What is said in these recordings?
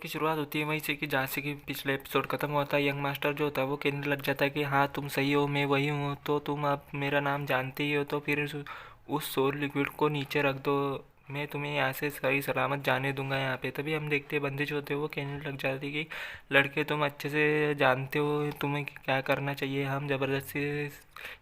की शुरुआत होती है वहीं से कि जहाँ से कि पिछले एपिसोड खत्म हुआ था। यंग मास्टर जो होता है वो कहने लग जाता है कि हाँ तुम सही हो, मैं वही हूँ, तो तुम अब मेरा नाम जानते ही हो, तो फिर उस सोल लिक्विड को नीचे रख दो, मैं तुम्हें यहाँ से सही सलामत जाने दूंगा यहाँ पे। तभी हम देखते हैं बंदे जो होते हैं वो कहने लग जाते हैं कि लड़के तुम अच्छे से जानते हो तुम्हें क्या करना चाहिए, हम ज़बरदस्ती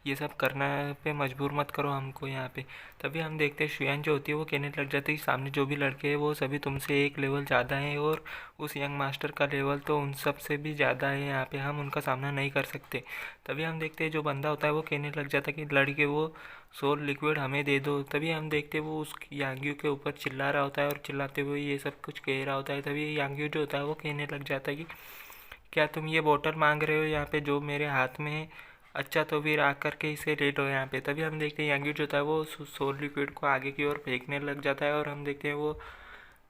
ये सब करना पे मजबूर मत करो हमको यहाँ पे। तभी हम देखते हैं शुयान जो होती है वो कहने लग जाती है कि सामने जो भी लड़के हैं वो सभी तुमसे एक लेवल ज़्यादा हैं, और उस यंग मास्टर का लेवल तो उन सब से भी ज़्यादा है, यहाँ पे हम उनका सामना नहीं कर सकते। तभी हम देखते हैं जो बंदा होता है वो कहने लग जाता है कि लड़के वो सोल लिक्विड हमें दे दो। तभी हम देखते हैं वो उस यांग्यू के ऊपर चिल्ला रहा होता है और चिल्लाते हुए ये सब कुछ कह रहा होता है। तभी यांग्यू जो होता है वो कहने लग जाता है कि क्या तुम ये बोतल मांग रहे हो यहाँ पे जो मेरे हाथ में है, अच्छा तो फिर आकर के इसे ले लो यहाँ पे। तभी हम देखते हैं यांगी जो होता है वो सोल लिक्विड को आगे की ओर फेंकने लग जाता है, और हम देखते हैं वो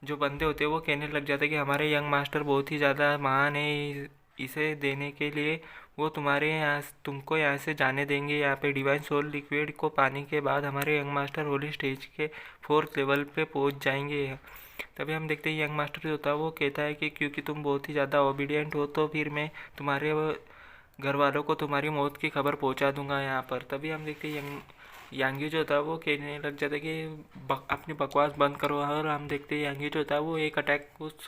जो बंदे होते हैं वो कहने लग जाते हैं कि हमारे यंग मास्टर बहुत ही ज़्यादा महान है, इसे देने के लिए वो तुम्हारे यहाँ तुमको यहाँ से जाने देंगे। यहाँ पे डिवाइन सोल लिक्विड को पाने के बाद हमारे यंग मास्टर होली स्टेज के 4th लेवल पे पहुँच जाएंगे। तभी हम देखते हैं यंग मास्टर जो होता है वो कहता है कि क्योंकि तुम बहुत ही ज़्यादा ओबीडियंट हो तो फिर मैं तुम्हारे घर वालों को तुम्हारी मौत की खबर पहुंचा दूंगा यहाँ पर। तभी हम देखते हैं यांगी जो होता है वो कहने लग जाता है कि अपनी बकवास बंद करो, और हम देखते हैं यांगी जो होता है वो एक अटैक उस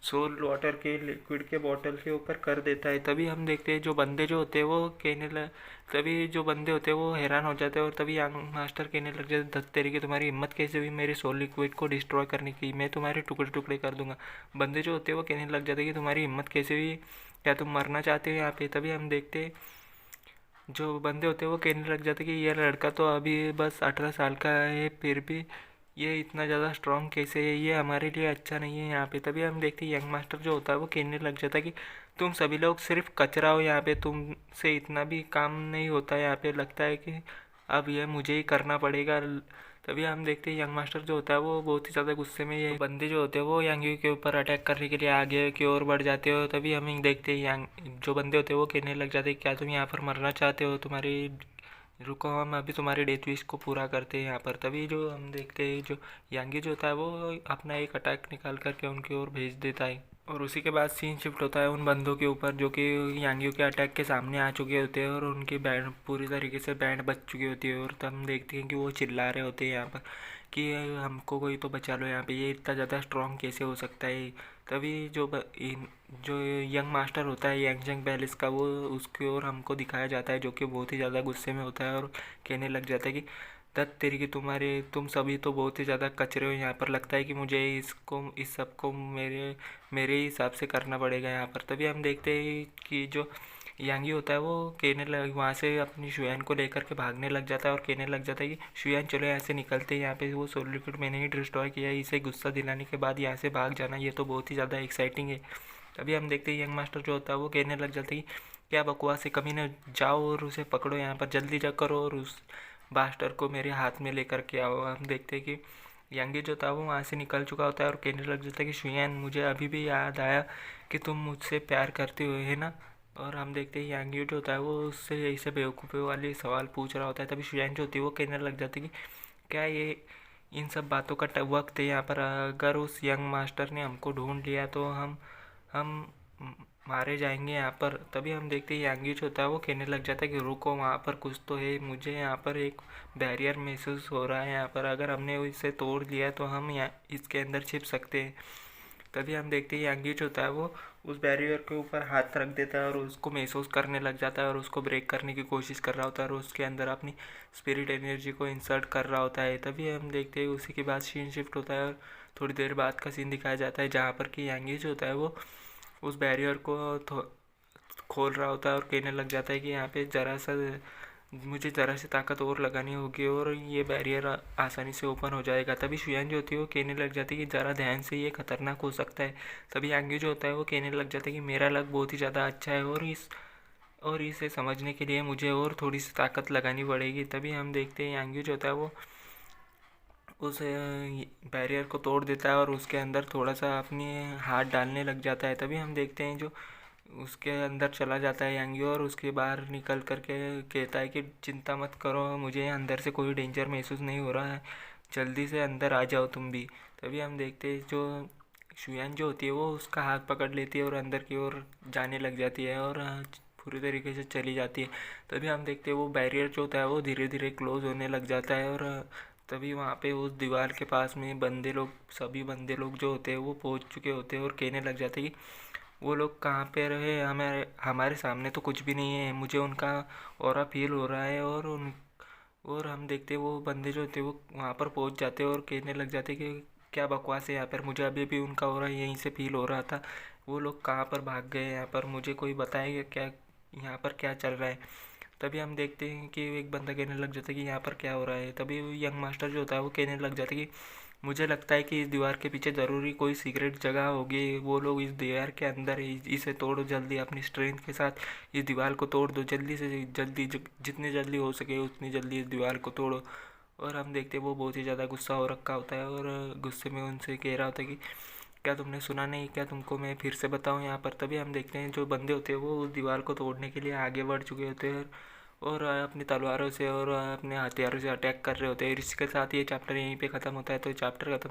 सोल वाटर के लिक्विड के बॉटल के ऊपर कर देता है। तभी हम देखते हैं जो बंदे जो होते हैं वो कहने लग तभी जो बंदे होते हैं वो हैरान हो जाते हैं, और तभी यांग मास्टर कहने लग जाते धत तेरी की तुम्हारी हिम्मत कैसे हुई मेरे सोल लिक्विड को डिस्ट्रॉय करने की, मैं तुम्हारे टुकड़े टुकड़े कर दूंगा। बंदे जो होते हैं वो कहने लग जाते कि तुम्हारी हिम्मत कैसे हुई, क्या तुम मरना चाहते हो यहाँ पे। तभी हम देखते हैं जो बंदे होते हैं वो कहने लग जाते कि ये लड़का तो अभी बस 18 साल का है, फिर भी ये इतना ज़्यादा स्ट्रांग कैसे है, ये हमारे लिए अच्छा नहीं है यहाँ पे। तभी हम देखते हैं यंग मास्टर जो होता है वो कहने लग जाता है कि तुम सभी लोग सिर्फ कचरा हो यहाँ पे, तुमसे इतना भी काम नहीं होता यहाँ पे, लगता है कि अब यह मुझे ही करना पड़ेगा। तभी हम देखते हैं यंग मास्टर जो होता है वो बहुत ही ज़्यादा गुस्से में, ये बंदे जो होते हैं वो यांगी के ऊपर अटैक करने के लिए आगे की ओर बढ़ जाते हो। तभी हम देखते हैं यांग जो बंदे होते हैं वो कहने लग जाते हैं क्या तुम यहाँ पर मरना चाहते हो, तुम्हारी रुको हम अभी तुम्हारी डेथ विश को पूरा करते हैं यहाँ पर। तभी जो हम देखते हैं जो यांगी जो होता है वो अपना एक अटैक निकाल करके उनकी ओर भेज देता है, और उसी के बाद सीन शिफ्ट होता है उन बंदों के ऊपर जो कि यांगियों के अटैक के सामने आ चुके होते हैं, और उनकी बैंड पूरी तरीके से बैंड बच चुकी होती है। और तब हम देखते हैं कि वो चिल्ला रहे होते हैं यहाँ पर कि हमको कोई तो बचा लो यहाँ पे, ये इतना ज़्यादा स्ट्रॉन्ग कैसे हो सकता है। तभी जो यंग मास्टर होता है यंग जंग बैलिस का वो उसकी ओर हमको दिखाया जाता है जो कि बहुत ही ज़्यादा गुस्से में होता है, और कहने लग जाता है कि दत्त तेरी की तुम सभी तो बहुत ही ज़्यादा कचरे हो यहाँ पर, लगता है कि मुझे इस सब को मेरे ही हिसाब से करना पड़ेगा यहाँ पर। तभी हम देखते हैं कि जो यांगी होता है वो कहने लग वहाँ से अपनी शुयान को लेकर के भागने लग जाता है, और कहने लग जाता है कि शुयान चलो यहाँ से निकलते हैं, यहाँ पे वो सोल लिक्विड मैंने ही डिस्ट्रॉय किया है, इसे गुस्सा दिलाने के बाद यहाँ से भाग जाना ये तो बहुत ही ज़्यादा एक्साइटिंग है। तभी हम देखते हैं यंग मास्टर जो होता है वो कहने लग जाता है कि क्या बकवास है कमीने, जाओ और उसे पकड़ो यहाँ पर, जल्दी जा करो और उस बास्टर को मेरे हाथ में लेकर के आओ। हम देखते हैं कि यांगी जो था वो वहाँ से निकल चुका होता है, और कहने लग जाता है कि शुयान मुझे अभी भी याद आया कि तुम मुझसे प्यार करते हो है ना। और हम देखते हैं यांगी जो होता है वो उससे ऐसे बेवकूफ़ी वाले सवाल पूछ रहा होता है। तभी शुयान जो होती है वो कहने लग जाती है कि क्या ये इन सब बातों का वक्त है यहाँ पर, अगर उस यंग मास्टर ने हमको ढूंढ लिया तो हम मारे जाएंगे यहाँ पर। तभी हम देखते हैं यांगी जो होता है वो कहने लग जाता है कि रुको वहाँ पर कुछ तो है, मुझे यहाँ पर एक बैरियर महसूस हो रहा है यहाँ पर, अगर हमने इसे तोड़ लिया तो हम यहाँ इसके अंदर छिप सकते हैं। तभी हम देखते हैं यांगी जो होता है वो उस बैरियर के ऊपर हाथ रख देता है और उसको महसूस करने लग जाता है, और उसको ब्रेक करने की कोशिश कर रहा होता है, और उसके अंदर अपनी स्पिरिट एनर्जी को इंसर्ट कर रहा होता है। तभी हम देखते हैं उसी के बाद सीन शिफ्ट होता है, और थोड़ी देर बाद का सीन दिखाया जाता है जहाँ पर कि यांगी जो होता है वो उस बैरियर को खोल रहा होता है, और कहने लग जाता है कि यहाँ पे मुझे ज़रा सी ताकत और लगानी होगी और ये बैरियर आसानी से ओपन हो जाएगा। तभी शुयान जो होती है वो कहने लग जाती है कि ज़रा ध्यान से, ये खतरनाक हो सकता है। तभी यांगी जो होता है वो कहने लग जाता है कि मेरा लक बहुत ही ज़्यादा अच्छा है, और इसे समझने के लिए मुझे और थोड़ी सी ताकत लगानी पड़ेगी। तभी हम देखते हैं यांगी जो होता है वो उस बैरियर को तोड़ देता है और उसके अंदर थोड़ा सा अपनी हाथ डालने लग जाता है। तभी हम देखते हैं जो उसके अंदर चला जाता है यांगी, और उसके बाहर निकल करके कहता है कि चिंता मत करो, मुझे अंदर से कोई डेंजर महसूस नहीं हो रहा है, जल्दी से अंदर आ जाओ तुम भी। तभी हम देखते हैं जो शुयान जो होती है वो उसका हाथ पकड़ लेती है और अंदर की ओर जाने लग जाती है और पूरी तरीके से चली जाती है। तभी हम देखते हैं वो बैरियर जो होता है वो धीरे धीरे क्लोज होने लग जाता है और तभी वहाँ पे उस दीवार के पास में बंदे लोग, सभी बंदे लोग जो होते हैं वो पहुँच चुके होते हैं और कहने लग जाते हैं कि वो लोग कहाँ पे रहे, हमारे हमारे सामने तो कुछ भी नहीं है, मुझे उनका ऑरा फील हो रहा है। और हम देखते हैं वो बंदे जो होते हैं वो वहाँ पर पहुँच जाते हैं और कहने लग जाते हैं कि क्या बकवास है यहाँ पर, मुझे अभी भी उनका ऑरा यहीं से फील हो रहा था, वो लोग कहाँ पर भाग गए यहाँ पर, मुझे कोई बताएगा क्या यहाँ पर क्या चल रहा है। तभी हम देखते हैं कि एक बंदा कहने लग जाता है कि यहाँ पर क्या हो रहा है। तभी यंग मास्टर जो होता है वो कहने लग जाता है कि मुझे लगता है कि इस दीवार के पीछे ज़रूरी कोई सीक्रेट जगह होगी, वो लोग इस दीवार के अंदर है, इसे तोड़ो जल्दी, अपनी स्ट्रेंथ के साथ इस दीवार को तोड़ दो जल्दी से जल्दी, जितनी जल्दी हो सके उतनी जल्दी इस दीवार को तोड़ो। और हम देखते हैं वो बहुत ही ज़्यादा गुस्सा हो रखा होता है और गुस्से में उनसे कह रहा होता है कि क्या तुमने सुना नहीं, क्या तुमको मैं फिर से बताऊं यहाँ पर। तभी हम देखते हैं जो बंदे होते हैं वो उस दीवार को तोड़ने के लिए आगे बढ़ चुके होते हैं और अपनी तलवारों से और अपने हथियारों से अटैक कर रहे होते हैं। इसके साथ ये चैप्टर यहीं पे ख़त्म होता है। तो चैप्टर ख़त्म